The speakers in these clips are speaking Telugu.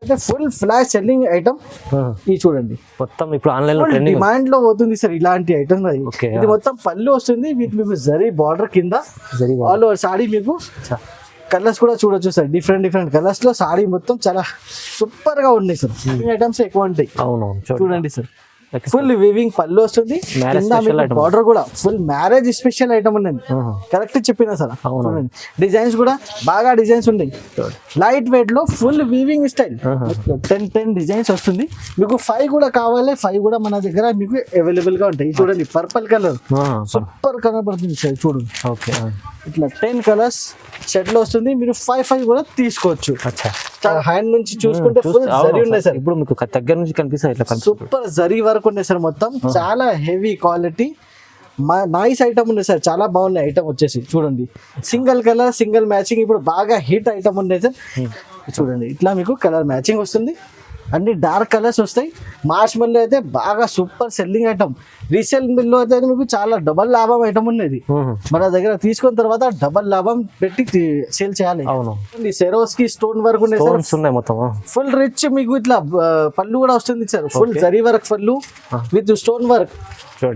అంటే ఫుల్ ఫ్లాష్ సెల్లింగ్ ఐటమ్ ఇది చూడండి. మొత్తం ఇప్పుడు ఆన్లైన్ లో డిమాండ్ లో పోతుంది సార్ ఇలాంటి ఐటమ్. ఇది మొత్తం పళ్ళు వస్తుంది మీకు జరీ బార్డర్ కింద ఆల్ ఓవర్ సాడీ. మీకు కలర్స్ కూడా చూడొచ్చు సార్, డిఫరెంట్ కలర్స్ లో సాడీ మొత్తం చాలా సూపర్ గా ఉన్నాయి సార్. ఐటమ్స్ ఎక్కువ ఉంటాయి. చూడండి సార్, ఫుల్ వీవింగ్ పళ్ళు వస్తుంది, బార్డర్ కూడా ఫుల్ మ్యారేజ్ స్పెషల్ ఐటమ్ ఉందండి. కరెక్ట్ చెప్పినా సార్. డిజైన్స్ కూడా బాగా డిజైన్స్ ఉన్నాయి. లైట్ వెయిట్ లో ఫుల్ వీవింగ్ స్టైల్ 10 డిజైన్స్ వస్తుంది. మీకు 5 కూడా కావాలి, 5 కూడా మన దగ్గర మీకు అవైలబుల్ గా ఉంటాయి. చూడండి పర్పుల్ కలర్ సూపర్ కనబడుతుంది సార్. చూడండి ఇట్లా 10 కలర్స్ సెట్ లో వస్తుంది. మీరు 5 కూడా తీసుకోవచ్చు. హ్యాండ్ నుంచి చూసుకుంటే ఫుల్ జరీ ఉన్నాయి సార్. ఇప్పుడు మీకు దగ్గర నుంచి కనిపిస్తాయి సూపర్ జరీ వర్క్ ఉన్నాయి సార్. మొత్తం చాలా హెవీ క్వాలిటీ నైస్ ఐటమ్ ఉన్నాయి సార్. చాలా బాగున్నాయి ఐటమ్ వచ్చేసి. చూడండి సింగిల్ కలర్ సింగిల్ మ్యాచింగ్ ఇప్పుడు బాగా హిట్ ఐటమ్ ఉన్నాయి సార్. చూడండి ఇట్లా మీకు కలర్ మ్యాచింగ్ వస్తుంది. అన్ని డార్క్ కలర్స్ వస్తాయి. మార్చ్ మిల్లో అయితే బాగా సూపర్ సెల్లింగ్ ఐటమ్. రీసేల్ మిల్లో అయితే మీకు చాలా డబల్ లాభం ఐటమ్ ఉన్నది. మన దగ్గర తీసుకున్న తర్వాత డబల్ లాభం పెట్టి సేల్ చేయాలి. సెరోస్ కి స్టోన్ వర్క్ ఉన్నాయి మొత్తం ఫుల్ రిచ్. మీకు ఇట్లా పళ్ళు కూడా వస్తుంది సార్. ఫుల్ జరీ వర్క్ పళ్ళు విత్ స్టోన్ వర్క్.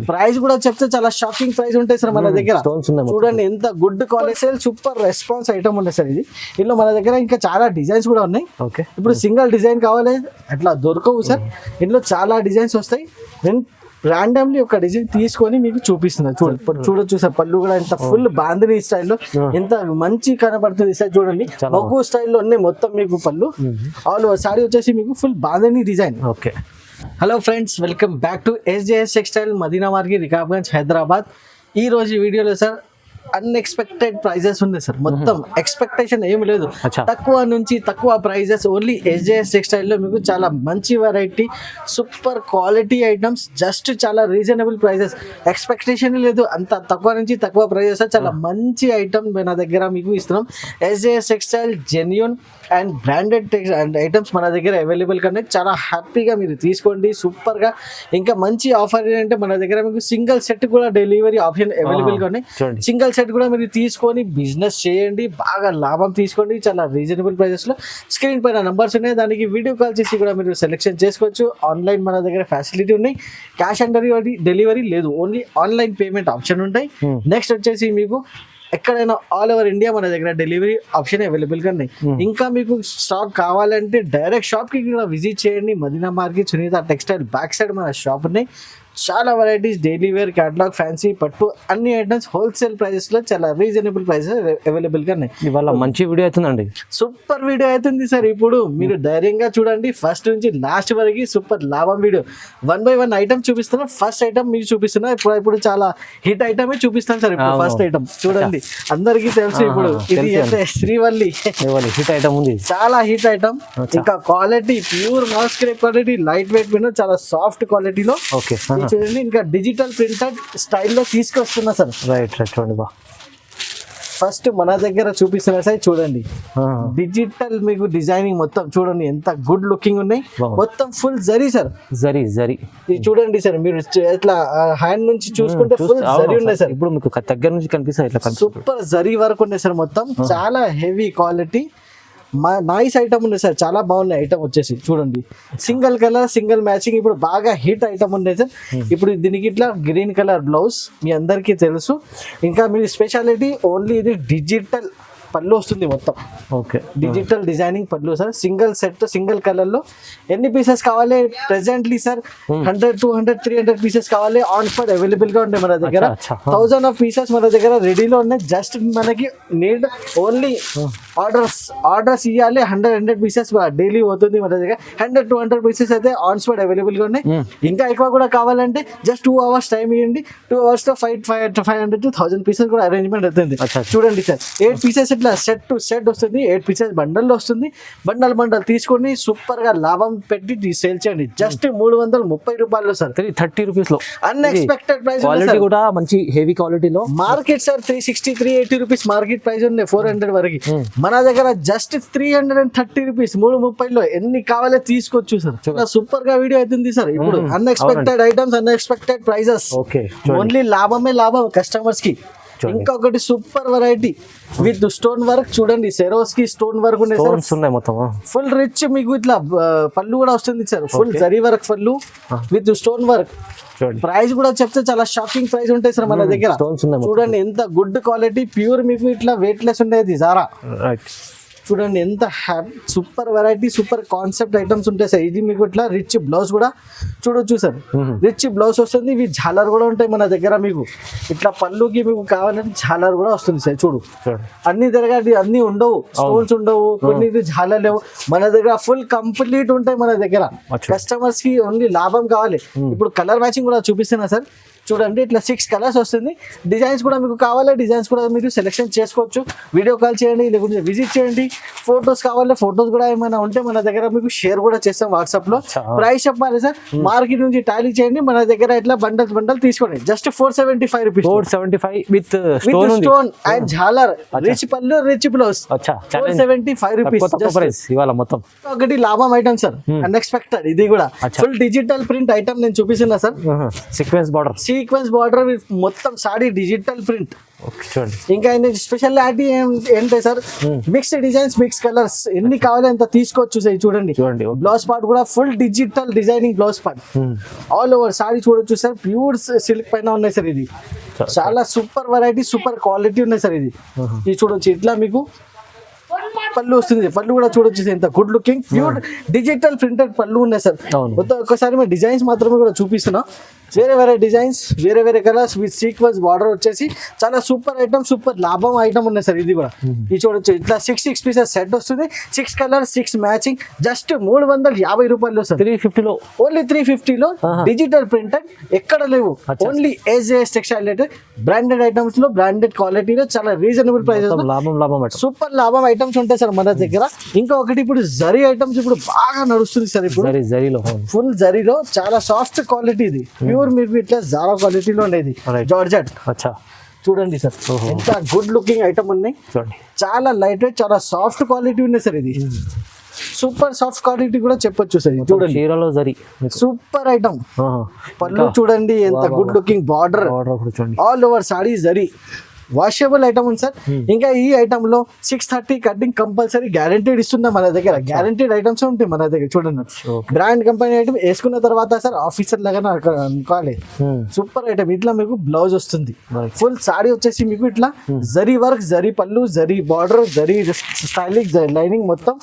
ప్రైస్ కూడా చెప్తే చాలా షాకింగ్ ప్రైస్ ఉంటాయి సార్ మన దగ్గర. చూడండి ఎంత good quality, sale super response item ఉంది సార్ ఇది. ఇందులో మన దగ్గర ఇంకా చాలా డిజైన్స్ కూడా ఉన్నాయి. ఇప్పుడు సింగిల్ డిజైన్ కావాలి అట్లా దొరకవు సార్. ఇందులో చాలా డిజైన్స్ వస్తాయి. నేను ర్యాండమ్లీ ఒక డిజైన్ తీసుకొని మీకు చూపిస్తున్నా. చూడొచ్చు సార్, పళ్ళు కూడా ఎంత ఫుల్ బాందిని స్టైల్లో ఎంత మంచి కనబడుతుంది సార్. చూడండి మగ్గు స్టైల్లో ఉన్నాయి మొత్తం మీకు పళ్ళు. ఆల్ ఓవర్ సారీ వచ్చేసి మీకు full bandhani design. Okay, hello friends, welcome back to SJS textile, Madina market, Rikabganj, Hyderabad. ఈ రోజు వీడియోలో సార్ అన్ఎక్స్పెక్టెడ్ ప్రైజెస్ ఉంది సార్. మొత్తం ఎక్స్పెక్టేషన్ ఏమి లేదు. తక్కువ నుంచి తక్కువ ప్రైజెస్ ఓన్లీ SJS టెక్స్టైల్ లో మీకు చాలా మంచి variety super quality items just చాలా రీజనబుల్ ప్రైజెస్. ఎక్స్పెక్టేషన్ లేదు, అంత తక్కువ నుంచి తక్కువ ప్రైజెస్. చాలా మంచి ఐటమ్ మన దగ్గర మీకు ఇస్తున్నాం. SJS textile genuine and branded items మన దగ్గర అవైలబుల్ కానీ చాలా హ్యాపీగా మీరు తీసుకోండి సూపర్ గా. ఇంకా మంచి ఆఫర్ ఏంటంటే మన దగ్గర మీకు సింగిల్ సెట్ కూడా డెలివరీ ఆప్షన్ అవైలబుల్ గా ఉన్నాయి. సింగిల్ సెట్ కూడా మీరు తీసుకొని బిజినెస్ చేయండి, బాగా లాభం తీసుకోండి చాలా రీజనబుల్ ప్రైజెస్ లో. స్క్రీన్ పైన నంబర్స్ ఉన్నాయి, దానికి వీడియో కాల్ చేసి కూడా మీరు సెలెక్షన్ చేసుకోవచ్చు. ఆన్లైన్ మన దగ్గర ఫెసిలిటీ ఉన్నాయి. క్యాష్ ఆన్ డెలివరీ లేదు, ఓన్లీ ఆన్లైన్ పేమెంట్ ఆప్షన్ ఉంటాయి. నెక్స్ట్ వచ్చేసి మీకు ఎక్కడైనా ఆల్ ఓవర్ ఇండియా మన దగ్గర డెలివరీ ఆప్షన్ అవైలబుల్ గా ఉన్నాయి. ఇంకా మీకు స్టాక్ కావాలంటే డైరెక్ట్ షాప్ కి కూడా విజిట్ చేయండి. Madina market, Sunitha textile back side మన షాప్ ఉన్నాయి. చాలా varieties, daily wear, catalogue, fancy, పట్టు అన్ని ఐటమ్స్ హోల్సేల్ ప్రైజెస్ లో చాలా రీజనబుల్ ప్రైసెస్ అవైలబుల్ గా ఉన్నాయి. ఇవాళ మంచి వీడియో అవుతుందండి, సూపర్ వీడియో అవుతుంది సార్. ఇప్పుడు మీరు ధైర్యంగా చూడండి, ఫస్ట్ నుంచి లాస్ట్ వరకు సూపర్ లాభం వీడియో. 1 by 1 ఐటమ్ చూపిస్తున్నా. ఫస్ట్ ఐటమ్ మీకు చూపిస్తున్నా. ఇప్పుడు చాలా హిట్ ఐటమే చూపిస్తాను సార్. ఇప్పుడు ఫస్ట్ ఐటమ్ చూడండి, అందరికీ తెలుసు. ఇప్పుడు ఇది అయితే శ్రీవల్లి హిట్ ఐటమ్ ఉంది, చాలా హిట్ ఐటమ్. ఇంకా quality pure moss crepe quality, light weight మీద చాలా సాఫ్ట్ క్వాలిటీలో. చూడండి ఇంకా డిజిటల్ ప్రింటెడ్ స్టైల్లో తీసుకొస్తున్నా సార్. రైట్ చూడండి బా. ఫస్ట్ మన దగ్గర చూపిస్తున్నా సార్. చూడండి డిజిటల్ మీకు డిజైనింగ్ మొత్తం చూడండి ఎంత గుడ్ లుకింగ్ ఉన్నాయి. మొత్తం ఫుల్ జరీ సార్. జరీ ఇది చూడండి సార్, మీరు ఇట్లా హ్యాండ్ నుంచి చూసుకుంటే ఫుల్ జరీ ఉన్నాయి సార్. ఇప్పుడు మీకు దగ్గర నుంచి కనిపిస్తాయి సూపర్ జరీ వర్క్ ఉన్నాయి సార్. మొత్తం చాలా హెవీ క్వాలిటీ నైస్ ఐటమ్ ఉంది సార్. చాలా బాగున్నాయి ఐటమ్ వచ్చేసి. చూడండి సింగిల్ కలర్ సింగిల్ మ్యాచింగ్ ఇప్పుడు బాగా హిట్ ఐటమ్ ఉంది సార్. ఇప్పుడు దీనికి ఇట్లా గ్రీన్ కలర్ బ్లౌజ్ మీ అందరికీ తెలుసు. ఇంకా మీ స్పెషాలిటీ ఓన్లీ ఇది డిజిటల్ పళ్ళు వస్తుంది మొత్తం. ఓకే, డిజిటల్ డిజైనింగ్ పళ్ళు sir. Single set single colour లో ఎన్ని పీసెస్ కావాలి ప్రెసెంట్లీ సార్? 100, 200, 300 పీసెస్ కావాలి. ఆన్ స్పాట్ అవైలబుల్ గా ఉంటాయి మన దగ్గర. 1000 of పీసెస్ మన దగ్గర రెడీలో ఉన్నాయి. జస్ట్ మనకి నీడ్ ఓన్లీ ఆర్డర్స్ ఇవ్వాలి. 100 పీసెస్ డైలీ పోతుంది మన దగ్గర. 100, 200 పీసెస్ అయితే ఆన్ స్పాట్ అవైలబుల్ గా ఉన్నాయి. ఇంకా ఎక్కువ కూడా కావాలంటే జస్ట్ 2 hours టైం ఇవ్వండి. 2 hours తో 500 to 1000 పీసెస్ కూడా అరేంజ్మెంట్ అవుతుంది. చూడండి సార్, 8 పీసెస్ ఇట్లా సెట్ టు సెట్ వస్తుంది. 8 పీసెస్ బండల్ వస్తుంది. బండల్ తీసుకొని సూపర్ గా లాభం పెట్టి సేల్ చేయండి. జస్ట్ 330 రూపాయలు సార్. 330 రూపీస్ లో అన్ఎక్స్పెక్టెడ్ ప్రైస్. క్వాలిటీ కూడా మంచి హెవీ క్వాలిటీలో. Market sir 360, 380 rupees market price ఉన్నాయి. 400 వరకు. మన దగ్గర జస్ట్ 330 రూపీస్ 330 లో ఎన్ని కావాలో తీసుకోవచ్చు సార్. సూపర్ గా వీడియో అవుతుంది సార్. ఇప్పుడు unexpected items, unexpected prices. Only లాభమే లాభం కస్టమర్స్ కి. ఇంకొకటి super variety with stone work చూడండి, సెరోస్కి స్టోన్ వర్క్ ఉన్నాయి సార్. స్టోన్స్ ఉన్నాయి మొత్తం. ఫుల్ రిచ్ మీకు ఇట్లా పళ్ళు కూడా వస్తుంది సార్, ఫుల్ జరీ వర్క్ పళ్ళు విత్ స్టోన్ వర్క్. చూడండి ప్రైస్ కూడా చెప్తే చాలా షాకింగ్ ప్రైస్ ఉంటాయి సార్ మన దగ్గర. స్టోన్స్ ఉన్నాయి మొత్తం. చూడండి ఎంత గుడ్ క్వాలిటీ, ప్యూర్ మీకు ఇట్లా వెయిట్ లెస్ ఉండేది జారా. రైట్. చూడండి ఎంత super variety, super concept items ఉంటాయి సార్. ఇది మీకు ఇట్లా రిచ్ బ్లౌజ్ కూడా చూడొచ్చు సార్, రిచ్ బ్లౌజ్ వస్తుంది. ఇవి ఝాలర్ కూడా ఉంటాయి మన దగ్గర. మీకు ఇట్లా పళ్ళుకి మీకు కావాలంటే ఝాలర్ కూడా వస్తుంది సార్. చూడు అన్ని దగ్గర అన్ని ఉండవు, స్టోన్స్ ఉండవు, కొన్ని ఝాలర్ లేవు. మన దగ్గర ఫుల్ కంప్లీట్ ఉంటాయి మన దగ్గర. కస్టమర్స్ కి ఓన్లీ లాభం కావాలి. ఇప్పుడు కలర్ మ్యాచింగ్ కూడా చూపిస్తున్నా సార్. చూడండి ఇట్లా 6 కలర్స్ వస్తుంది. డిజైన్స్ కూడా మీకు కావాలి, డిజైన్స్ కూడా మీరు సెలెక్షన్ చేసుకోవచ్చు. వీడియో కాల్ చేయండి, లేకుంటే విజిట్ చేయండి. ఫొటోస్ కావాలి, ఫొటోస్ కూడా ఏమైనా ఉంటే మన దగ్గర మీకు షేర్ కూడా చేస్తాం వాట్సాప్ లో. ప్రైస్ చెప్పాలి సార్, మార్కెట్ నుంచి టాలీ చేయండి. మన దగ్గర ఇట్లా బండల్ తీసుకోండి. Just 475 rupees. 475 with stone and ఝాలర్, రిచ్ పళ్ళు, రిచ్ బ్లౌజ్. 475 రూపీస్ ఇవాళ మొత్తం. ఒకటి లాభం ఐటమ్ సార్, అన్ఎక్స్పెక్టెడ్. ఇది కూడా ఫుల్ డిజిటల్ ప్రింట్ ఐటమ్ నేను చూపిస్తున్నా సార్. సీక్వెన్స్ బార్డర్ మొత్తం సాడీ డిజిటల్ ప్రింట్. చూడండి ఇంకా స్పెషాలిటీ ఏంటి sir, mix designs, mix colours, ఎన్ని కావాలి అంత తీసుకోవచ్చు సార్. చూడండి బ్లౌజ్ పార్ట్ కూడా full digital designing blouse part all over sorry చూడొచ్చు సార్. ప్యూర్ సిల్క్ పైన ఉన్నాయి సార్. ఇది చాలా సూపర్ వెరైటీ, సూపర్ క్వాలిటీ ఉన్నాయి సార్. ఇది చూడొచ్చు ఇట్లా మీకు పళ్ళు వస్తుంది. పళ్ళు కూడా చూడొచ్చు ఎంత good looking, pure digital printed పళ్ళు ఉన్నాయి సార్. మొత్తం ఒక్కసారి మేము డిజైన్స్ మాత్రమే కూడా చూపిస్తున్నాం. వేరే డిజైన్స్, వేరే కలర్స్ విత్ సీక్వెన్స్ బార్డర్ వచ్చేసి చాలా సూపర్ ఐటమ్, సూపర్ లాభం ఐటమ్ ఉన్నాయి సార్. ఇది కూడా ఇది చూడొచ్చు ఇట్లా 6 పీసెస్ సెట్ వస్తుంది. 6 కలర్స్, 6 మ్యాచింగ్. జస్ట్ 350 రూపాయలు సార్. 350లో, ఓన్లీ 350లో డిజిటల్ ప్రింటెడ్. ఎక్కడ లేవు, only AJS textile. Branded items లో, బ్రాండెడ్ క్వాలిటీలో చాలా రీజనబుల్ ప్రైసెస్, సూపర్ లాభం ఐటమ్స్ ఉంటాయి సార్ మన దగ్గర. ఇంకొకటి ఇప్పుడు జరీ ఐటమ్స్ ఇప్పుడు బాగా నడుస్తుంది సార్. ఇప్పుడు జరీలో, ఫుల్ జరీలో చాలా సాఫ్ట్ క్వాలిటీ. ఇది ప్యూర్ మీకు ఇట్లా జారా క్వాలిటీలో ఉండేది, జార్జెట్. చూడండి సార్ ఎంత గుడ్ లుకింగ్ ఐటమ్ ఉన్నాయి. చాలా లైట్ వెయిట్, చాలా సాఫ్ట్ క్వాలిటీ ఉన్నాయి సార్. ఇది సూపర్ సాఫ్ట్ క్వాలిటీ కూడా చెప్పొచ్చు సార్. చూడండి సూపర్ ఐటమ్. పళ్ళు చూడండి ఎంత good looking, border all over saree zari. Washable item ఉంది సార్. ఇంకా ఈ ఐటమ్ లో 630 కటింగ్ కంపల్సరీ గ్యారంటీడ్ ఇస్తున్నాం మన దగ్గర. గ్యారంటీడ్ ఐటమ్స్ ఉంటాయి మన దగ్గర. చూడండి బ్రాండ్ కంపెనీ ఐటమ్ వేసుకున్న తర్వాత సార్ ఆఫీసర్ లాగా అనుకోవాలి. Super item. ఇట్లా మీకు బ్లౌజ్ వస్తుంది. ఫుల్ సాడీ వచ్చేసి మీకు ఇట్లా జరీ వర్క్, జరీ పళ్ళు, zari border, zari styling lining, మొత్తం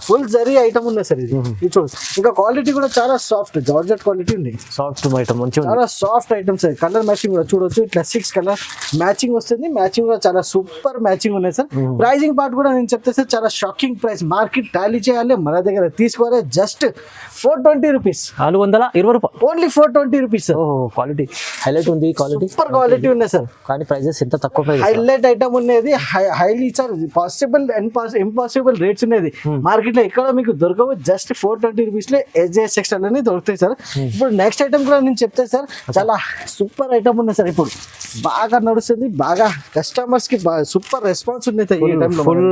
ఫుల్ జరీ ఐటమ్ ఉంది సార్. ఇది చూడండి. ఇంకా క్వాలిటీ కూడా చాలా సాఫ్ట్, జార్జెట్ క్వాలిటీ ఉంది. సాఫ్ట్ ఐటమ్, చాలా సాఫ్ట్ ఐటమ్స్. కలర్ మ్యాచింగ్ కూడా చూడొచ్చు. ఇట్లా 6 కలర్ మ్యాచింగ్ వస్తుంది. మ్యాచింగ్ కూడా చాలా సూపర్ మ్యాచింగ్ ఉన్నాయి సార్. ప్రైజింగ్ పార్ట్ కూడా నేను చెప్తే సార్ చాలా షాకింగ్ ప్రైస్. మార్కెట్ టాలీ చేయాలి, మన దగ్గర తీసుకోవాలి. జస్ట్ 420 రూపీస్, 420 రూపాయలు, only 420 rupees sir. Quality highlight ఉంది, క్వాలిటీ సూపర్ క్వాలిటీ ఉన్నాయి సార్. కానీ ప్రైజెస్ ఎంత తక్కువ ప్రైస్, హైలైట్ ఐటమ్ ఉన్నది. Highly sir possible impossible rates ఉన్నది. మార్కెట్ లో ఎక్కడ మీకు దొరకవు. జస్ట్ 420 రూపీస్ లో AJS టెక్స్టైల్ అని దొరుకుతాయి సార్. ఇప్పుడు నెక్స్ట్ ఐటమ్ కూడా నేను చెప్తే సార్ చాలా సూపర్ ఐటమ్ ఉన్నాయి సార్. ఇప్పుడు బాగా నడుస్తుంది, బాగా కస్టమర్స్ కి సూపర్ రెస్పాన్స్ ఉంది. ఫుల్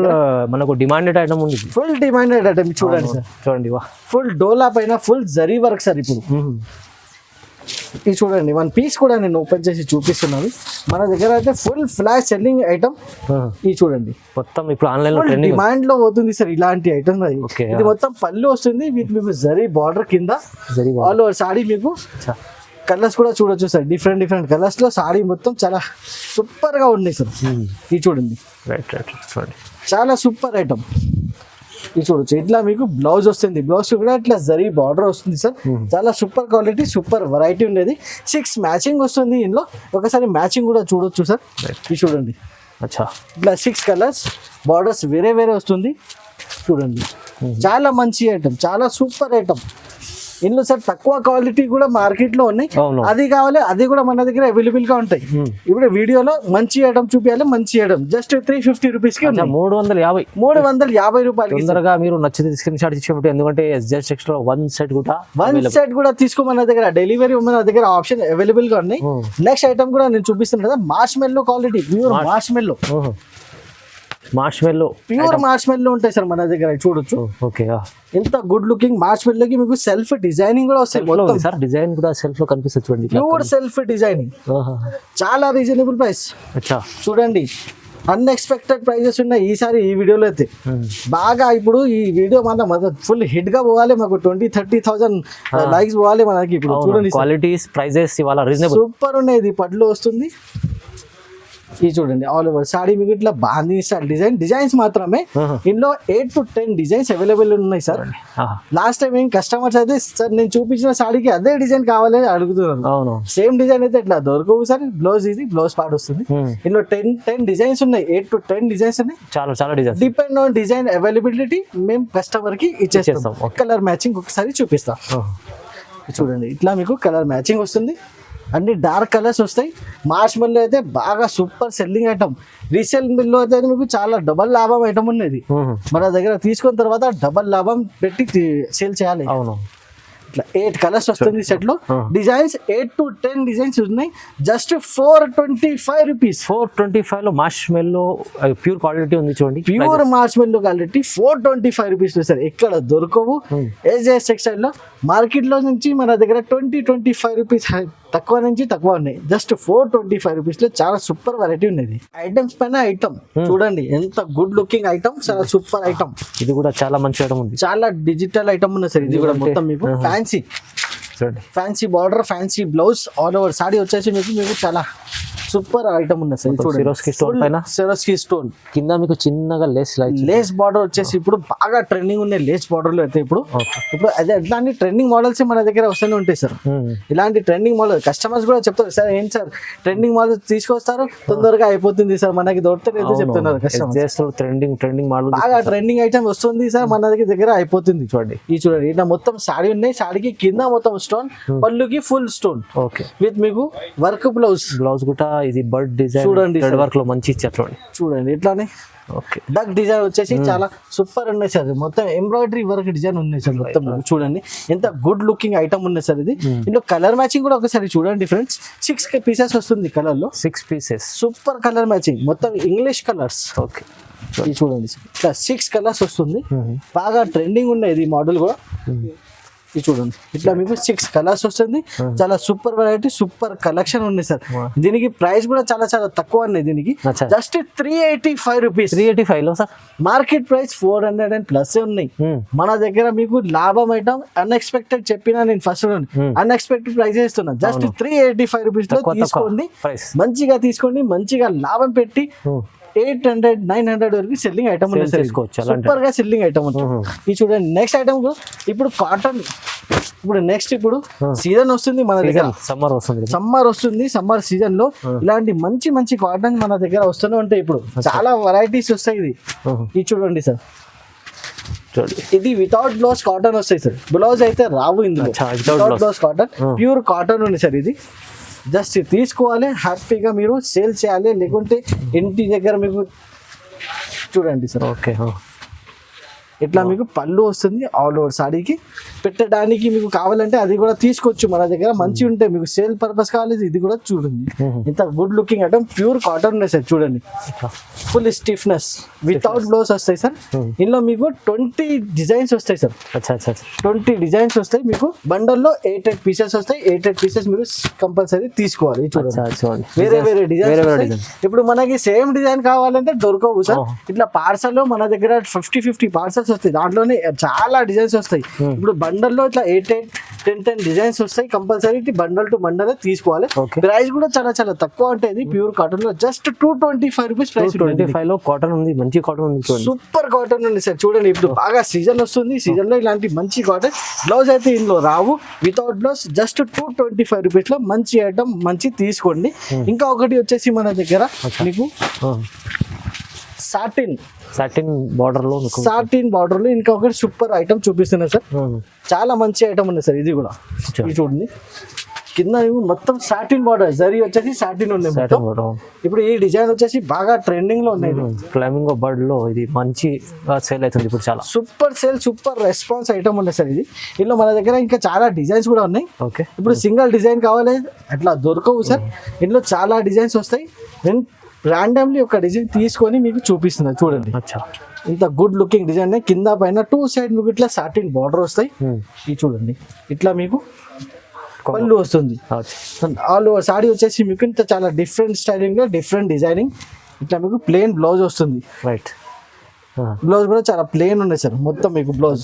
మనకు డిమాండెడ్ ఐటమ్ ఉంది, ఫుల్ డిమాండెడ్ ఐటమ్. చూడండి సార్, చూడండి ఫుల్ డోలా పైన ఫుల్ జరీ వర్క్ సార్. ఇప్పుడు ఇది చూడండి, 1 పీస్ కూడా నేను ఓపెన్ చేసి చూపిస్తున్నాను. మన దగ్గర అయితే ఫుల్ ఫ్లాష్ సెల్లింగ్ ఐటమ్. ఇది చూడండి మొత్తం ఇప్పుడు ఆన్లైన్ లో డిమాండ్ లో పోతుంది సార్ ఇలాంటి ఐటమ్. ఇది మొత్తం పళ్ళు వస్తుంది విత్ మీకు జరీ బార్డర్ కింద ఆల్ ఓవర్ సాడీ. మీకు కలర్స్ కూడా చూడొచ్చు సార్, డిఫరెంట్ కలర్స్ లో సాడీ మొత్తం చాలా సూపర్ గా ఉన్నాయి సార్. ఇది చూడండి, చాలా సూపర్ ఐటమ్. ఇది చూడొచ్చు ఇట్లా మీకు బ్లౌజ్ వస్తుంది. బ్లౌజ్ కూడా ఇట్లా జరీ బార్డర్ వస్తుంది సార్. చాలా సూపర్ క్వాలిటీ, సూపర్ వెరైటీ ఉండేది. 6 మ్యాచింగ్ వస్తుంది ఇందులో. ఒకసారి మ్యాచింగ్ కూడా చూడొచ్చు సార్. ఇది చూడండి ఇట్లా 6 కలర్స్, బార్డర్స్ వేరే వస్తుంది. చూడండి చాలా మంచి ఐటమ్, చాలా సూపర్ ఐటమ్. ఇందులో సార్ తక్కువ క్వాలిటీ కూడా మార్కెట్ లో ఉన్నాయి. అది కావాలి, అది కూడా మన దగ్గర అవైలబుల్ గా ఉంటాయి. ఇప్పుడు వీడియోలో మంచి ఐటమ్ చూపించాలి. మంచి ఐటమ్ జస్ట్ 350 రూపీస్ కి 350 రూపాయలు. తొందరగా మీరు నచ్చితే స్క్రీన్ షాట్ ఇచ్చేటప్పుడు, ఎందుకంటే AJS టెక్స్టైల్ వన్ సెట్ కూడా తీసుకో. మన దగ్గర డెలివరీ మన దగ్గర ఆప్షన్ అవైలబుల్ గా ఉన్నాయి. నెక్స్ట్ ఐటమ్ కూడా నేను చూపిస్తాను కదా, మార్ష్ మెల్లో క్వాలిటీ, ప్యూర్ మార్ష్ మెల్లో. మార్ష్ మెల్లో ప్యూర్ మార్ష్ మెల్లో ఉంటాయి సార్ మన దగ్గర చూడొచ్చు. ఓకే ఎంత గుడ్ లుకింగ్ మార్ష్ మెల్లోకి మీకు సెల్ఫ్ డిజైనింగ్ కూడా వస్తాయి సార్. డిజైన్ కూడా సెల్ఫ్ లో కనిపిస్తుంది చూడండి, ప్యూర్ సెల్ఫ్ డిజైనింగ్, చాలా రీజనబుల్ ప్రైస్. చూడండి అన్ఎక్స్పెక్టెడ్ ప్రైజెస్ ఉన్నాయి ఈసారి ఈ వీడియోలో అయితే. బాగా ఇప్పుడు ఈ వీడియో మన ఫుల్ హిట్ గా పోవాలి, మాకు 20-30,000 లైక్స్ పోవాలి మనకి. ఇప్పుడు చూడండి క్వాలిటీస్ ప్రైజెస్ ఇవాళ రీజనబుల్ సూపర్ ఉన్నాయి. ఇది పట్టులో వస్తుంది. ఇది చూడండి ఆల్ ఓవర్ సాడీ మీకు ఇట్లా బాందీ స్టైల్ డిజైన్స్ మాత్రమే. ఇందులో 8 to 10 డిజైన్స్ అవైలబుల్ ఉన్నాయి సార్. లాస్ట్ టైం ఏం కస్టమర్స్ అయితే సార్ నేను చూపించిన సాడీకి అదే డిజైన్ కావాలని అడుగుతున్నారు. సేమ్ డిజైన్ అయితే ఇట్లా దొరకవు సార్. బ్లౌజ్ ఇది బ్లౌజ్ పార్ట్ వస్తుంది. ఇందులో 10 డిజైన్స్ ఉన్నాయి, 8 to 10 డిజైన్స్ ఉన్నాయి. చాలా designs depend on design availability మేము కస్టమర్ కి ఇచ్చేస్తాం. కలర్ మ్యాచింగ్ ఒకసారి చూపిస్తాం. చూడండి ఇట్లా మీకు కలర్ మ్యాచింగ్ వస్తుంది. అన్ని డార్క్ కలర్స్ వస్తాయి. మార్చ్ మిల్లో అయితే బాగా సూపర్ సెల్లింగ్ ఐటమ్. రీసేల్ మిల్లో అయితే మీకు చాలా డబల్ లాభం ఐటమ్ ఉన్నది. మన దగ్గర తీసుకున్న తర్వాత డబల్ లాభం పెట్టి సేల్ చేయాలి. అవును. ఇట్లా 8 కలర్స్ వస్తుంది సెట్ లో. డిజైన్స్ 8 to 10 డిజైన్స్ ఉన్నాయి. Just 425 rupees. 425 లో మార్ష్ మెల్లో ప్యూర్ క్వాలిటీ ఉంది చూడండి. ప్యూర్ మార్ష్ మెల్లో క్వాలిటీ 425 రూపీస్ సార్. ఎక్కడ దొరకవు. ఏజెస్ టెక్స్టైల్ లో మార్కెట్ లో నుంచి మన దగ్గర 20-25 రూపీస్ తక్కువ నుంచి తక్కువ ఉన్నాయి. జస్ట్ 425 రూపీస్ లో చాలా సూపర్ వెరైటీ ఉన్నది. ఐటమ్స్ పైన ఐటమ్ చూడండి ఎంత గుడ్ లుకింగ్ ఐటమ్, చాలా సూపర్ ఐటమ్. ఇది కూడా చాలా మంచి ఐటమ్ ఉంది. చాలా డిజిటల్ ఐటమ్ ఉన్నది సార్. ఇది కూడా మొత్తం మీకు fancy fancy border, fancy blouse, all over saree వచ్చేసి మీకు చాలా సూపర్ ఐటమ్ ఉన్నది సార్. సిరోస్కి స్టోన్ కింద మీకు చిన్నగా లేస్ బార్డర్ వచ్చేసి ఇప్పుడు బాగా ట్రెండింగ్ ఉన్నాయి. లేస్ బార్డర్ లో అయితే ఇప్పుడు అదే ఇట్లాంటి ట్రెండింగ్ మోడల్స్ మన దగ్గర వస్తూనే ఉంటాయి సార్. ఇలాంటి ట్రెండింగ్ మోడల్ కస్టమర్స్ కూడా చెప్తారు సార్, ఏంటి సార్ ట్రెండింగ్ మోడల్ తీసుకొస్తారు తొందరగా అయిపోతుంది సార్, మనకి దొరకలేదు చెప్తున్నారు కస్టమర్స్. ట్రెండింగ్ మోడల్ బాగా ట్రెండింగ్ ఐటమ్ వస్తుంది సార్ మన దగ్గర అయిపోతుంది. చూడండి ఇట్లా మొత్తం సాడీ ఉన్నాయి. సాడీకి కింద మొత్తం స్టోన్, పళ్ళుకి ఫుల్ స్టోన్ విత్ మీకు వర్క్ బ్లౌజ్ కూడా ఇది బర్డ్ డిజైన్ చూడండి, థ్రెడ్ వర్క్ లో మంచి ఇచ్చారు చూడండి. ఇట్లానే డక్ డిజైన్ వచ్చేసి చాలా సూపర్ ఉన్నాయి సార్. మొత్తం ఎంబ్రాయిడరీ వర్క్ డిజైన్ ఉన్నాయి సార్. మొత్తం చూడండి ఎంత గుడ్ లుకింగ్ ఐటమ్ ఉంది సార్. ఇది ఇందులో కలర్ మ్యాచింగ్ కూడా ఒకసారి చూడండి ఫ్రెండ్స్. 6 పీసెస్ వస్తుంది కలర్ లో. 6 పీసెస్ సూపర్ కలర్ మ్యాచింగ్, మొత్తం ఇంగ్లీష్ కలర్స్. ఓకే చూడండి ఇట్లా 6 కలర్స్ వస్తుంది. బాగా ట్రెండింగ్ ఉన్నాయి ఇది మోడల్ కూడా. ఇది చూడండి ఇట్లా మీకు 6 కలర్స్ వస్తుంది. చాలా సూపర్ వెరైటీ, సూపర్ కలెక్షన్ ఉంది సార్. దీనికి ప్రైస్ కూడా చాలా తక్కువ ఉన్నాయి. దీనికి జస్ట్ 385 రూపీస్. 385 లో సార్ మార్కెట్ ప్రైస్ 400+ ఉన్నాయి. మన దగ్గర మీకు లాభం ఐటమ్ అన్ఎక్స్పెక్టెడ్ చెప్పినా నేను ఫస్ట్ అన్ఎక్స్పెక్టెడ్ ప్రైస్ ఇస్తున్నా. జస్ట్ 385 రూపీస్ లో తీసుకోండి, మంచిగా తీసుకోండి, మంచిగా లాభం పెట్టి 800-900 వరకు సెల్లింగ్ ఐటమ్ సూపర్ గా సెల్లింగ్ ఐటమ్ ఉంటుంది. ఇది చూడండి నెక్స్ట్ ఐటమ్ ఇప్పుడు కాటన్. ఇప్పుడు సీజన్ వస్తుంది మన దగ్గర, సమ్మర్ వస్తుంది. సమ్మర్ సీజన్ లో ఇలాంటి మంచి కాటన్ మన దగ్గర వస్తూనే ఉంటాయి. ఇప్పుడు చాలా వెరైటీస్ వస్తాయి. ఇది చూడండి సార్, ఇది వితౌట్ బ్లౌజ్ కాటన్ వస్తాయి సార్. బ్లౌజ్ అయితే రావు ఇందులో. Without blouse cotton, pure cotton ఉంది సార్. ఇది జస్ట్ తీసుకోవాలి, హ్యాపీగా మీరు సేల్ చేయాలి, లేకుంటే ఇంటి దగ్గర మీకు చూడండి సార్. ఓకే ఇట్లా మీకు పళ్ళు వస్తుంది ఆల్ ఓవర్ సాడీకి. పెట్టడానికి మీకు కావాలంటే అది కూడా తీసుకోవచ్చు మన దగ్గర. మంచి ఉంటాయి, మీకు సేల్ పర్పస్ కావాలి. ఇది కూడా చూడండి ఇంత good looking item, pure cotton ఉన్నాయి సార్. చూడండి ఫుల్ స్టిఫ్నెస్, వితౌట్ బ్లౌజ్ వస్తాయి సార్. ఇందులో మీకు 20 డిజైన్స్ వస్తాయి సార్. 20 డిజైన్స్ వస్తాయి మీకు. బండల్లో 8 పీసెస్ వస్తాయి. 8 పీసెస్ మీరు కంపల్సరీ తీసుకోవాలి. చూడండి వేరే డిజైన్. ఇప్పుడు మనకి సేమ్ డిజైన్ కావాలంటే దొరకవు సార్. ఇట్లా పార్సల్ మన దగ్గర 50 పార్సల్స్ వస్తాయి. దాంట్లోనే చాలా డిజైన్స్ వస్తాయి. ఇప్పుడు బండల్లో ఇట్లా 8-10 డిజైన్స్ వస్తాయి. కంపల్సరీ బండల్ టు బండల్ తీసుకోవాలి. ప్రైస్ కూడా చాలా తక్కువ ఉంటుంది. ప్యూర్ కాటన్ లో జస్ట్ 225 రూపీస్ ప్రైస్. 225 లో కాటన్ ఉంది, మంచి కాటన్ ఉంది. సూపర్ కాటన్ ఉంది సార్. చూడండి ఇప్పుడు బాగా సీజన్ వస్తుంది. సీజన్ లో ఇలాంటి మంచి కాటన్. బ్లౌజ్ అయితే ఇందులో రావు, వితౌట్ బ్లౌజ్. జస్ట్ 225 రూపీస్ లో మంచి ఐటమ్, మంచి తీసుకోండి. ఇంకా ఒకటి వచ్చేసి మన దగ్గర మీకు సాటిన్ బార్డర్ లో ఇంకా ఒకటి సూపర్ ఐటమ్ చూపిస్తున్నా సార్. చాలా మంచి ఐటమ్ ఉంది సార్. ఇది కూడా చూడండి కింద మొత్తం సాటిన్ బార్డర్, జరీ వచ్చేసి సాటిన్ ఉంది. ఇప్పుడు ఈ డిజైన్ వచ్చేసి బాగా ట్రెండింగ్ లో ఉన్నాయి. ఫ్లామింగో బర్డ్ లో ఇది మంచి సేల్ అవుతుంది ఇప్పుడు. చాలా super sale, super response item ఉంది సార్. ఇది ఇందులో మన దగ్గర ఇంకా చాలా డిజైన్స్ కూడా ఉన్నాయి. ఇప్పుడు సింగిల్ డిజైన్ కావాలి అట్లా దొరకవు సార్. ఇందులో చాలా డిజైన్స్ వస్తాయి. ర్యాండమ్లీ ఒక డిజైన్ తీసుకొని మీకు చూపిస్తున్నా చూడండి. అచ్చా. ఇంత గుడ్ లుకింగ్ డిజైన్ కింద పైన 2 సైడ్ మీకు ఇట్లా సాటిన్ బార్డర్ వస్తాయి. ఇది చూడండి ఇట్లా మీకు పళ్ళు వస్తుంది. ఆల్ ఓవర్ సాడీ వచ్చేసి మీకు ఇంత చాలా డిఫరెంట్ స్టైలింగ్ లో డిఫరెంట్ డిజైనింగ్. ఇట్లా మీకు ప్లెయిన్ బ్లౌజ్ వస్తుంది. రైట్. బ్లౌజ్ కూడా చాలా ప్లెయిన్ ఉన్నాయి సార్ మొత్తం మీకు బ్లౌజ్.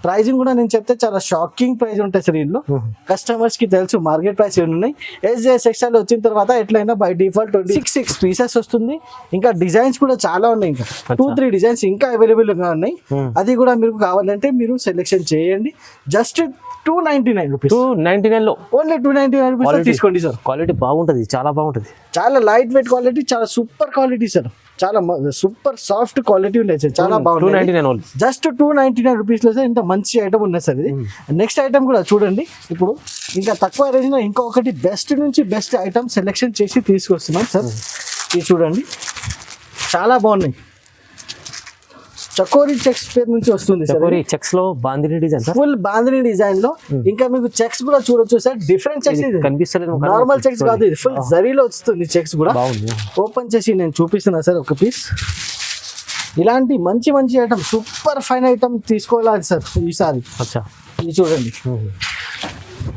ప్రైజింగ్ కూడా నేను చెప్తే చాలా షాకింగ్ ప్రైస్ ఉంటాయి సార్ ఇందులో. కస్టమర్స్ కి తెలుసు మార్కెట్ ప్రైస్ ఏమి ఉన్నాయి. SJS టెక్స్టైల్ వచ్చిన తర్వాత ఎట్లయినా బై డిఫాల్ట్ 26 పీసెస్ వస్తుంది. ఇంకా డిజైన్స్ కూడా చాలా ఉన్నాయి. ఇంకా 2-3 డిజైన్స్ ఇంకా అవైలబుల్ గా ఉన్నాయి. అది కూడా మీకు కావాలంటే మీరు సెలెక్షన్ చేయండి. Just 299 rupees. 299 లో ఓన్లీ 299 రూపీస్ తీసుకోండి సార్. క్వాలిటీ బాగుంటది, చాలా బాగుంటది. చాలా లైట్ వెయిట్ క్వాలిటీ, చాలా సూపర్ క్వాలిటీ సార్. చాలా సూపర్ సాఫ్ట్ క్వాలిటీ ఉన్నాయి సార్. చాలా బాగుంది. 299 జస్ట్ 299 రూపీస్ లో సార్ ఇంత మంచి ఐటమ్ ఉన్నాయి సార్. ఇది నెక్స్ట్ ఐటమ్ కూడా చూడండి. ఇప్పుడు ఇంకా తక్కువ రేంజ్ లో ఇంకొకటి బెస్ట్ నుంచి బెస్ట్ ఐటమ్ సెలెక్షన్ చేసి తీసుకొస్తున్నాం సార్. ఇది చూడండి చాలా బాగున్నాయి. చకోరీ చెక్స్ పేరు నుంచి వస్తుంది సార్. చకోరీ చెక్స్ లో bandhani design, full bandhani design లో. ఇంకా మీకు చెక్స్ కూడా చూడొచ్చు సార్. డిఫరెంట్ చెక్స్, కనిపిస్తలేదు నార్మల్ చెక్స్ కాదు, ఇది ఫుల్ జరీలో వస్తుంది చెక్స్ కూడా. ఓపెన్ చేసి నేను చూపిస్తున్నా సార్ ఒక పీస్. ఇలాంటి మంచి మంచి ఐటమ్, సూపర్ ఫైన్ ఐటమ్ తీసుకోవాలి సార్ ఈసారి. ఇది చూడండి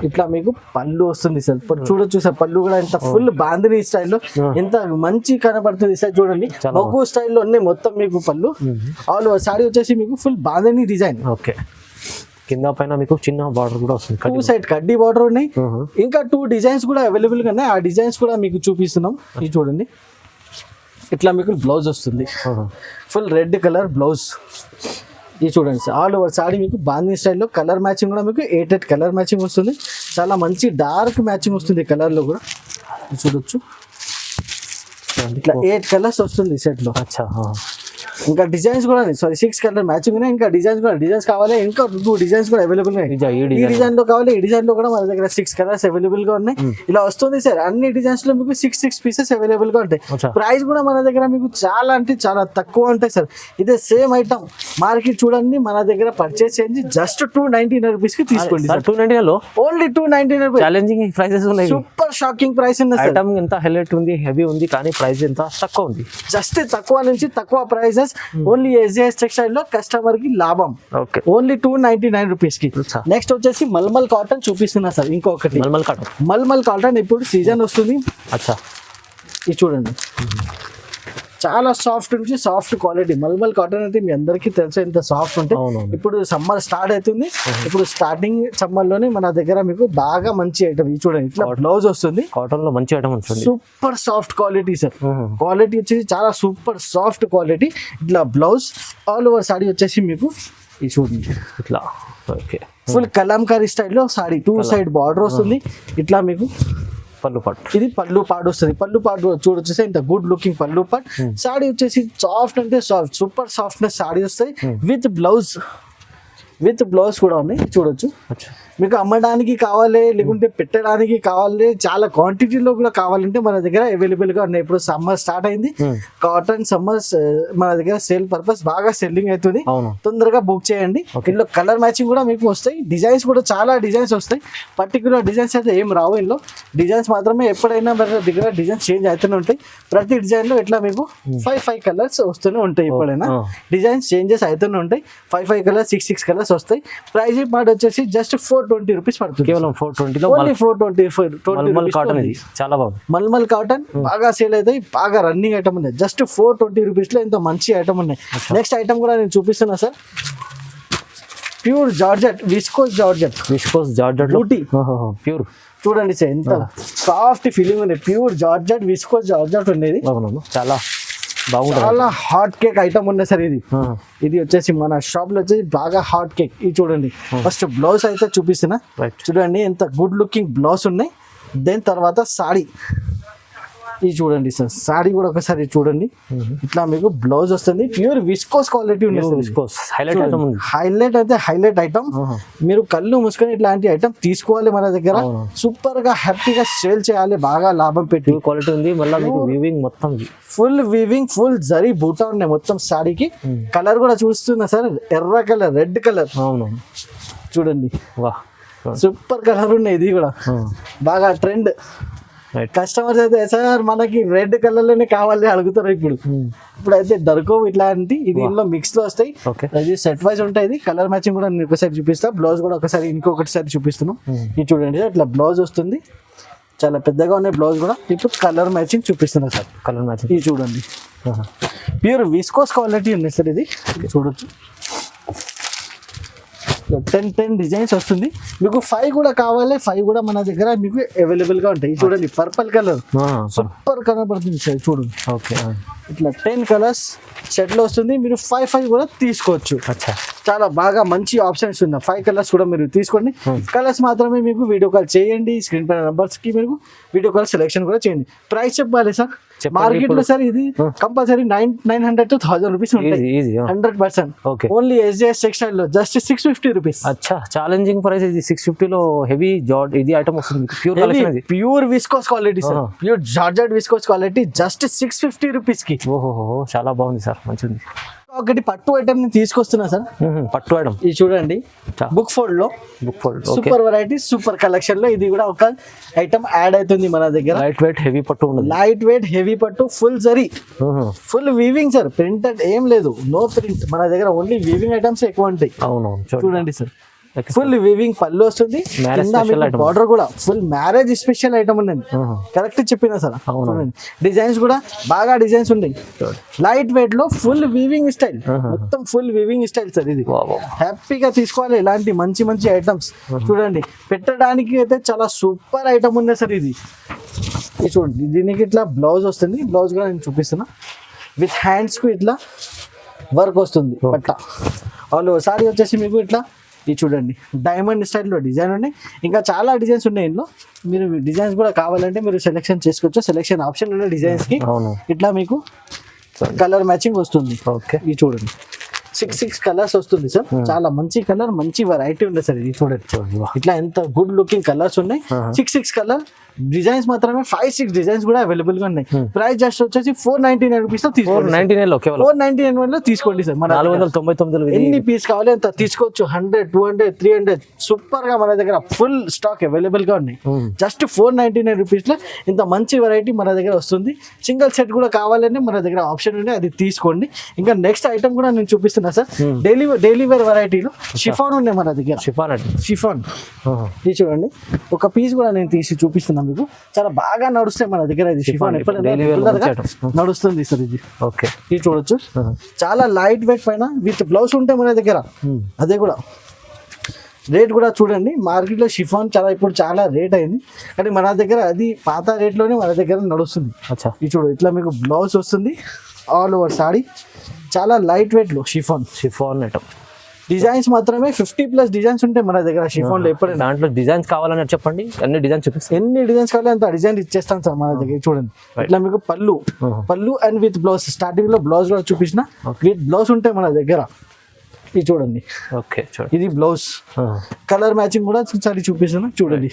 ఇట్లా మీకు పళ్ళు వస్తుంది సార్. చూడొచ్చు సార్ పళ్ళు కూడా ఎంత ఫుల్ బాందిని స్టైల్లో ఎంత మంచి కనపడుతుంది సార్. చూడండి మగ్గు స్టైల్లో ఉన్నాయి మొత్తం మీకు పళ్ళు. ఆల్ ఓవర్ సారీ వచ్చేసి మీకు ఫుల్ బాందిని డిజైన్. ఓకే. కింద పైన మీకు చిన్న బార్డర్ కూడా వస్తుంది. 2 సైడ్ కడ్డీ బార్డర్ ఉన్నాయి. ఇంకా 2 డిజైన్స్ కూడా అవైలబుల్ గా ఉన్నాయి. ఆ డిజైన్స్ కూడా మీకు చూపిస్తున్నాం. ఇది చూడండి ఇట్లా మీకు బ్లౌజ్ వస్తుంది. Full red colour blouse. ఇది చూడండి సార్. ఆల్ ఓవర్ సారీ మీకు బాందిని స్టైల్లో కలర్ మ్యాచింగ్ కూడా మీకు 8 కలర్ మ్యాచింగ్ వస్తుంది. చాలా మంచి డార్క్ మ్యాచింగ్ వస్తుంది కలర్ లో కూడా. చూడొచ్చు ఇట్లా 8 కలర్స్ వస్తుంది సెట్ లో. ఇంకా డిజైన్స్ కూడా 6 కలర్ మ్యాచింగ్ ఉన్నాయి. ఇంకా డిజైన్స్ కావాలి, ఇంకా 2 డిజైన్స్ కూడా అవైలబుల్ ఉన్నాయి. ఈ డిజైన్ లో కావాలి, ఈ డిజైన్ లో కూడా మన దగ్గర 6 కలర్స్ అవైలబుల్ గా ఉన్నాయి. ఇలా వస్తుంది సార్. అన్ని డిజైన్స్ లో మీకు 6 పీసెస్ అవైలబుల్ గా ఉంటాయి. ప్రైస్ కూడా మన దగ్గర మీకు చాలా అంటే చాలా తక్కువ ఉంటాయి సార్. ఇదే సేమ్ ఐటమ్ మార్కెట్ చూడండి మన దగ్గర పర్చేస్ చేయండి జస్ట్ 299 రూపీస్ కి తీసుకోండి. 299 లో ఓన్లీ 299 రూపీస్. ఛాలెంజింగ్ ప్రైసెస్ ఉన్నాయి. సూపర్ షాకింగ్ ప్రైస్ ఉంది సార్. ఐటమ్ ఎంత హైలైట్ ఉంది, హెవీ ఉంది, కానీ ప్రైస్ ఎంత తక్కువ ఉంది. జస్ట్ తక్కువ నుంచి తక్కువ ప్రైసెస్ ఓన్లీ SJS టెక్స్టైల్ లో కస్టమర్ కి లాభం. ఓన్లీ 299 రూపీస్ కి. నెక్స్ట్ వచ్చేసి మల్మల్ కాటన్ చూపిస్తున్నా సార్. ఇంకొకటి మల్మల్ కాటన్ ఇప్పుడు సీజన్ వస్తుంది. ఇది చూడండి చాలా సాఫ్ట్ నుంచి సాఫ్ట్ క్వాలిటీ. మల్మల్ కాటన్ అంటే మీ అందరికీ తెలుసు ఎంత సాఫ్ట్ ఉంటే. ఇప్పుడు సమ్మర్ స్టార్ట్ అవుతుంది. ఇప్పుడు స్టార్టింగ్ సమ్మర్ లోనే మన దగ్గర మీకు బాగా మంచి ఐటమ్. ఇది చూడండి ఇట్లా బ్లౌజ్ వస్తుంది. కాటన్ లో మంచి ఐటమ్ వస్తుంది. Super soft quality sir. Quality వచ్చేసి చాలా సూపర్ సాఫ్ట్ క్వాలిటీ. ఇట్లా బ్లౌజ్ ఆల్ ఓవర్ సాడీ వచ్చేసి మీకు ఇది చూడండి ఇట్లా ఫుల్ కలంకారీ స్టైల్లో సాడీ 2 సైడ్ బార్డర్ వస్తుంది. ఇట్లా మీకు పళ్ళు పాటు, ఇది పళ్ళు పాటు వస్తుంది. పళ్ళు పాటు చూడొచ్చేసి ఇంత గుడ్ లుకింగ్ పళ్ళు పాటు. సాడీ వచ్చేసి సాఫ్ట్ అంటే సాఫ్ట్, సూపర్ సాఫ్ట్నెస్ సాడీ వస్తాయి. విత్ బ్లౌజ్ కూడా ఉన్నాయి చూడొచ్చు. మీకు అమ్మడానికి కావాలి లేకుంటే పెట్టడానికి కావాలి, చాలా క్వాంటిటీలో కూడా కావాలంటే మన దగ్గర అవైలబుల్ గా ఉన్నాయి. ఇప్పుడు సమ్మర్ స్టార్ట్ అయింది, కాటన్ సమ్మర్ మన దగ్గర సేల్ పర్పస్ బాగా సెల్లింగ్ అవుతుంది. తొందరగా బుక్ చేయండి. ఇందులో కలర్ మ్యాచింగ్ కూడా మీకు వస్తాయి. డిజైన్స్ కూడా చాలా డిజైన్స్ వస్తాయి. పర్టికులర్ డిజైన్స్ అయితే ఏం రావు. ఇందులో డిజైన్స్ మాత్రమే ఎప్పుడైనా మన దగ్గర డిజైన్స్ చేంజ్ అవుతూనే ఉంటాయి. ప్రతి డిజైన్ లో ఇట్లా మీకు 5 కలర్స్ వస్తూనే ఉంటాయి. ఎప్పుడైనా డిజైన్స్ చేంజెస్ అవుతూనే ఉంటాయి. 5 కలర్స్ 6 కలర్స్ వస్తాయి. ప్రైస్ పార్ట్ వచ్చేసి జస్ట్ 420 రూపీస్ పడుతుంది. కేవలం 420 ఓన్లీ 420 కాటన్. ఇది చాలా బాగుంది. మల్మల్ కాటన్ బాగా సేల్ అవుతాయి. బాగా రన్నింగ్ ఐటమ్ ఉన్నాయి. జస్ట్ 420 రూపీస్ లో ఇంత మంచి ఐటమ్ ఉన్నాయి. నెక్స్ట్ ఐటమ్ కూడా నేను చూపిస్తున్నా sir. Pure georgette, viscose georgette Ooty pure. చూడండి సార్ ఎంత సాఫ్ట్ ఫీలింగ్ ఉంది. ప్యూర్ జార్జెట్, విస్కోస్ జార్జెట్ ఉండేది. చాలా బాగుంది. చాలా హాట్ కేక్ ఐటమ్ ఉన్నాయి సార్. ఇది వచ్చేసి మన షాప్ లో వచ్చేసి బాగా హాట్ కేక్. ఇది చూడండి ఫస్ట్ బ్లౌజ్ అయితే చూపిస్తున్నా. చూడండి ఎంత గుడ్ లుకింగ్ బ్లౌజ్ ఉన్నాయి. దెన్ తర్వాత సాడీ ఇది చూడండి సార్. సాడీ కూడా ఒకసారి చూడండి. ఇట్లా మీకు బ్లౌజ్ వస్తుంది. ప్యూర్ విస్కోస్ క్వాలిటీ ఉంది. హైలైట్ అయితే హైలైట్ ఐటమ్. మీరు కళ్ళు మూసుకొని ఇట్లాంటి ఐటమ్ తీసుకోవాలి. మన దగ్గర సూపర్ గా హ్యాపీగా సేల్ చేయాలి. బాగా లాభం పెట్టి క్వాలిటీ ఉంది. మళ్ళీ వీవింగ్ మొత్తం ఫుల్ వీవింగ్, ఫుల్ జరీ బూటా ఉన్నాయి మొత్తం సాడీకి. కలర్ కూడా చూస్తున్నా సార్. ఎర్ర కలర్, రెడ్ కలర్. చూడండి సూపర్ కలర్ ఉన్నాయి. ఇది కూడా బాగా ట్రెండ్. Right. కస్టమర్స్ అయితే సార్ మనకి రెడ్ కలర్ లోనే కావాలి అడుగుతారు ఇప్పుడు అయితే దొరకవు ఇట్లాంటి ఇది ఇందులో మిక్స్ లో వస్తాయి. Okay. అది సెట్ వైజ్ ఉంటాయి. కలర్ మ్యాచింగ్ కూడా నేను ఒకసారి చూపిస్తా, బ్లౌజ్ కూడా ఒకసారి ఇంకొకటిసారి చూపిస్తున్నాను. ఇది చూడండి ఇట్లా బ్లౌజ్ వస్తుంది, చాలా పెద్దగా ఉన్నాయి బ్లౌజ్ కూడా. ఇప్పుడు కలర్ మ్యాచింగ్ చూపిస్తున్నా సార్. కలర్ మ్యాచింగ్ ఇది చూడండి ప్యూర్ విస్కోస్ క్వాలిటీ ఉంది సార్. ఇది చూడొచ్చు 10 డిజైన్స్ వస్తుంది మీకు. 5 కూడా కావాలి, 5 కూడా మన దగ్గర మీకు అవైలబుల్ గా ఉంటాయి. చూడండి పర్పుల్ కలర్ సూపర్ కనబడుతుంది సార్. చూడండి ఓకే, ఇట్లా 10 కలర్స్ సెట్ లో వస్తుంది. మీరు 5 కూడా తీసుకోవచ్చు. అచ్చా, చాలా బాగా మంచి ఆప్షన్స్ ఉన్నాయి. 5 కలర్స్ కూడా మీరు తీసుకోండి. కలర్స్ మాత్రమే మీకు వీడియో కాల్ చేయండి. స్క్రీన్ పైన నంబర్స్ కి మీరు వీడియో కాల్ సెలెక్షన్ కూడా చేయండి. ప్రైస్ చెప్పాలి సార్. మార్కెట్ లో సార్ ఇది కంపల్సరీ 900 to 1000 రూపీస్ ఉంటాయి. 100%. ఓకే, ఓన్లీ SJS టెక్స్టైల్ లో జస్ట్ 650 రూపీస్. అచ్చా, ఛాలెంజింగ్ ప్రైస్ ఇది. 650 లో హెవీ జార్జ్ ఇది ఐటమ్ వస్తుంది. ప్యూర్ కలెక్షన్ ఇది, pure viscose quality sir. Pure georgette viscose quality just 650 rupees కి. ఓహో, చాలా బాగుంది సార్, మంచిది. ఒకటి పట్టు ఐటమ్ ని తీసుకొస్తున్నా సార్. పట్టు ఐటమ్ ఇది చూడండి బుక్ ఫోల్డ్ లో. Book fold super variety, super collection లో ఇది కూడా ఒక ఐటమ్ యాడ్ అవుతుంది మన దగ్గర. లైట్ వెయిట్ హెవీ పట్టు ఉండదు. లైట్ వెయిట్ హెవీ పట్టు, full zari, full weaving sir. Printed ఏం లేదు, నో ప్రింట్. మన దగ్గర ఓన్లీ వీవింగ్ ఐటమ్స్ ఎక్కువ ఉంటాయి. అవునవును, చూడండి సార్. ఫుల్ వీవింగ్ పళ్ళు వస్తుంది, బార్డర్ కూడా ఫుల్ మ్యారేజ్ స్పెషల్ ఐటమ్ ఉందండి. కరెక్ట్ చెప్పినా సార్. డిజైన్స్ కూడా బాగా డిజైన్స్ ఉన్నాయి. లైట్ వెయిట్ లో ఫుల్ వీవింగ్ స్టైల్, మొత్తం ఫుల్ వీవింగ్ స్టైల్ సార్. ఇది హ్యాపీగా తీసుకోవాలి ఇలాంటి మంచి మంచి ఐటమ్స్. చూడండి పెట్టడానికి అయితే చాలా సూపర్ ఐటమ్ ఉంది సార్. ఇది చూడండి, దీనికి ఇట్లా బ్లౌజ్ వస్తుంది. బ్లౌజ్ కూడా నేను చూపిస్తున్నా. విత్ హ్యాండ్స్ కు ఇట్లా వర్క్ వస్తుంది పట్ట. వాళ్ళు సారీ వచ్చేసి మీకు ఇట్లా ఇది చూడండి డైమండ్ స్టైల్లో డిజైన్ ఉన్నాయి. ఇంకా చాలా డిజైన్స్ ఉన్నాయి ఇందులో. మీరు డిజైన్స్ కూడా కావాలంటే మీరు సెలెక్షన్ చేసుకోవచ్చు. సెలెక్షన్ ఆప్షన్ ఉన్న డిజైన్స్ కి ఇట్లా మీకు కలర్ మ్యాచింగ్ వస్తుంది. ఓకే, ఇది చూడండి 6 కలర్స్ వస్తుంది సార్. చాలా మంచి కలర్, మంచి వెరైటీ ఉంది సార్. ఇది చూడండి ఇట్లా ఎంత గుడ్ లుకింగ్ కలర్స్ ఉన్నాయి. 6 కలర్ డిజైన్స్ మాత్రమే. 5-6 డిజైన్స్ కూడా అవైలబుల్ గా ఉన్నాయి. ప్రైస్ జస్ట్ వచ్చేసి 499 రూపీస్ లో తీసుకోండి. 499 లో తీసుకోండి సార్. మన 499 ఎన్ని పీస్ కావాలి అంత తీసుకోవచ్చు. 100, 200, 300 సూపర్ గా మన దగ్గర ఫుల్ స్టాక్ అవైలబుల్ గా ఉన్నాయి. జస్ట్ 499 రూపీస్ లో ఇంత మంచి వెరైటీ మన దగ్గర వస్తుంది. సింగిల్ సెట్ కూడా కావాలంటే మన దగ్గర ఆప్షన్ ఉంది, అది తీసుకోండి. ఇంకా నెక్స్ట్ ఐటమ్ కూడా నేను చూపిస్తున్నా సార్. డైలీ వేర్ వెరైటీలో షిఫాన్ ఉన్నాయి మన దగ్గర. షిఫాన్ ఇది చూడండి, ఒక పీస్ కూడా నేను తీసి చూపిస్తున్నా మీకు. చాలా బాగా నడుస్తాయి మన దగ్గర. ఇది షిఫాన్ నడుస్తుంది సార్. ఇది ఓకే, ఇది చూడొచ్చు. చాలా లైట్ వెయిట్ పైన విత్ బ్లౌజ్ ఉంటాయి మన దగ్గర. అదే కూడా రేట్ కూడా చూడండి. మార్కెట్ లో షిఫాన్ చాలా ఇప్పుడు చాలా రేట్ అయింది, కానీ మన దగ్గర అది పాత రేట్ లోనే మన దగ్గర నడుస్తుంది. ఇది చూడు, ఇట్లా మీకు బ్లౌజ్ వస్తుంది ఆల్ ఓవర్ సారీ. చాలా లైట్ వెయిట్ లో షిఫాన్ ఐటమ్. డిజైన్స్ మాత్రమే 50+ డిజైన్స్ ఉంటాయి మన దగ్గర షిఫాన్ లో. ఎప్పుడైనా దాంట్లో డిజైన్స్ కావాలని చెప్పండి, అన్ని డిజైన్స్ చూపిస్తాం. ఎన్ని డిజైన్స్ కావాలి అంత డిజైన్ ఇచ్చేస్తాం సార్ మన దగ్గర. చూడండి ఇట్లా మీకు పళ్ళు అండ్ విత్ బ్లౌజ్. స్టార్టింగ్ లో బ్లౌజ్ కూడా చూపించిన, విత్ బ్లౌజ్ ఉంటాయి మన దగ్గర. ఇది చూడండి. ఓకే, ఇది బ్లౌజ్. కలర్ మ్యాచింగ్ కూడా ఒకసారి చూపిస్తాను. చూడండి,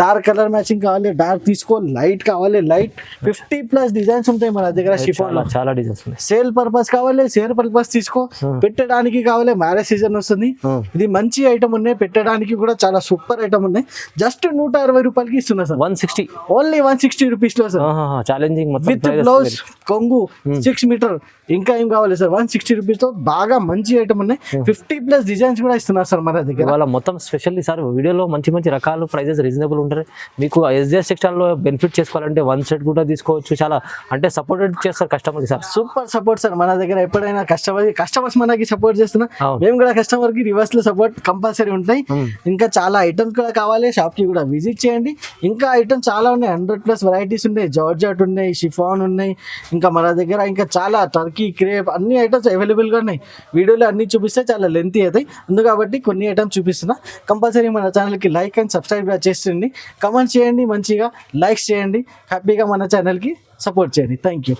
డార్క్ కలర్ మ్యాచింగ్ కావాలి డార్క్ తీసుకో, లైట్ కావాలి లైట్. 50+ డిజైన్స్ ఉంటాయి మన దగ్గర షిఫాన్ లో. చాలా డిజైన్స్ ఉన్నాయి. సేల్ పర్పస్ కావాలి సేల్ పర్పస్ తీసుకో, పెట్టడానికి కావాలి మ్యారేజ్ సీజన్ వస్తుంది. ఇది మంచి ఐటమ్ ఉన్నాయి, పెట్టడానికి కూడా చాలా సూపర్ ఐటమ్ ఉన్నాయి. జస్ట్ 160 రూపాయలకి ఇస్తున్నా సార్. 160 ఓన్లీ 160 రూపీస్ లో సార్. ఛాలెంజింగ్ విత్ బ్లౌజ్, కొంగు, 6 మీటర్. ఇంకా ఏం కావాలి సార్? 160 రూపీస్ తో బాగా మంచి ఐటమ్ ఉన్నాయి. 50+ డిజైన్స్ కూడా ఇస్తున్నారు సార్ మన దగ్గర. వాళ్ళ మొత్తం స్పెషల్లీ సార్ వీడియోలో మంచి మంచి రకాలు, ప్రైజెస్ రీజనబుల్ ఉంటాయి. మీకు SJS టెక్స్టైల్ లో బెనిఫిట్ చేసుకోవాలంటే 1 సెట్ కూడా తీసుకోవచ్చు. చాలా అంటే సపోర్ట్ చేస్తారు కస్టమర్ కి సార్. సూపర్ సపోర్ట్ సార్ మన దగ్గర. ఎప్పుడైనా కస్టమర్స్ మనకి సపోర్ట్ చేస్తున్నా, మేము కూడా కస్టమర్ కి రివర్స్ లో సపోర్ట్ కంపల్సరీ ఉంటాయి. ఇంకా చాలా ఐటమ్స్ కూడా కావాలి, షాప్ కి కూడా విజిట్ చేయండి. ఇంకా ఐటమ్స్ చాలా ఉన్నాయి, 100+ వెరైటీస్ ఉన్నాయి. జార్జెట్ ఉన్నాయి, షిఫాన్ ఉన్నాయి. ఇంకా మన దగ్గర ఇంకా చాలా టర్కీ, క్రేప్ అన్ని ఐటమ్స్ అవైలబుల్ గా ఉన్నాయి. వీడియోలో అన్ని చూపిస్తే చాలా లెంతీ అవుతాయి, అందుకు కాబట్టి కొన్ని ఐటమ్స్ చూపిస్తున్నా. కంపల్సరీ మన ఛానల్కి లైక్ అండ్ సబ్స్క్రైబ్ చేయండి, కమెంట్ చేయండి, మంచిగా లైక్స్ చేయండి, హ్యాపీగా మన ఛానల్కి సపోర్ట్ చేయండి. Thank you.